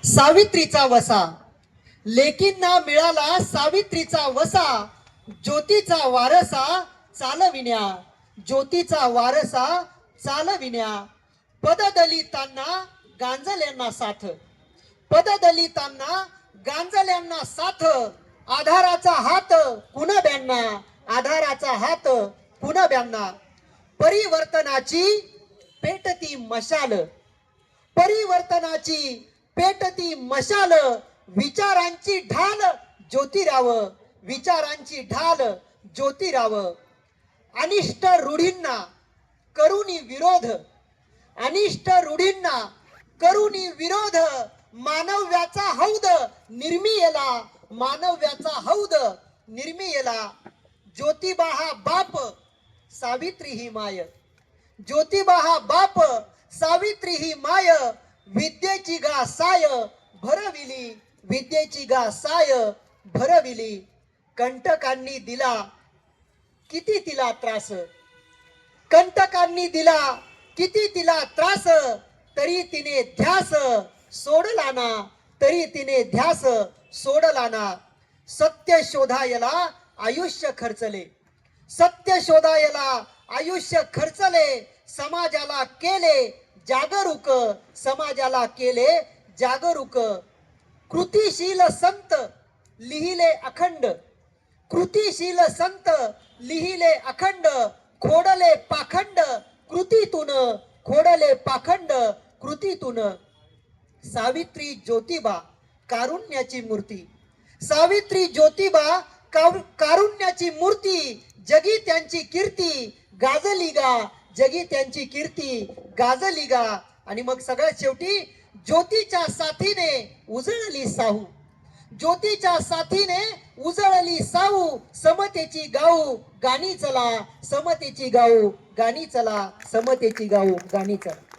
सावित्रीचा वसा, लेकींना मिळाला सावित्रीचा वसा, ज्योतीचा वारसा चालविण्या, ज्योतीचा वारसा चालविण्या. पददलितांना गांजल्यांना साथ, पददलितांना गांजल्यांना साथ, आधाराचा हात कुणब्यांना, आधाराचा हात कुणब्यांना. परिवर्तनाची पेटती मशाल, परिवर्तनाची पेटती मशाल, विचारांची ढाल ज्योतिराव, विचारांची ढाल ज्योतिराव. अनिष्ट रूढींना करुणी विरोध, अनिष्ट रूढींना करुणी विरोध, मानव्याचा हौद निर्मियला, मानव्याचा हौद निर्मियला. ज्योतिबा हा बाप, सावित्री ही माय, ज्योतिबा हा बाप, सावित्री ही माय. विद्येची गा साय भरविली, विद्येची गा साय भरविली. कंटकांनी दिला किती तिला त्रास, कंटकांनी दिला किती तिला त्रास, तरी तिने ध्यास सोडला ना, तरी तिने ध्यास सोडला ना. सत्य शोधायला आयुष्य खर्चले, सत्य शोधायला आयुष्य खर्चले, समाजाला केले जागरूक, समाजाला केले जागरूक. कृतिशील संत लिहिले अखंड, कृतिशील संत लिहिले अखंड, खोडले पाखंड कृतीतून, खोडले पाखंड कृतीतून. सावित्री ज्योतिबा कारुण्याची मूर्ती, सावित्री ज्योतिबा कारुण्याची मूर्ती. जगी त्यांची कीर्ती गाजली गा, जगी त्यांची कीर्ती गाजली गा. आणि मग सगळ्यात शेवटी ज्योतीच्या साथीने उजळली साहू, ज्योतीच्या साथीने उजळली साहू. समतेची गाऊ गाणी चला, समतेची गाऊ गाणी चला, समतेची गाऊ गाणी चला.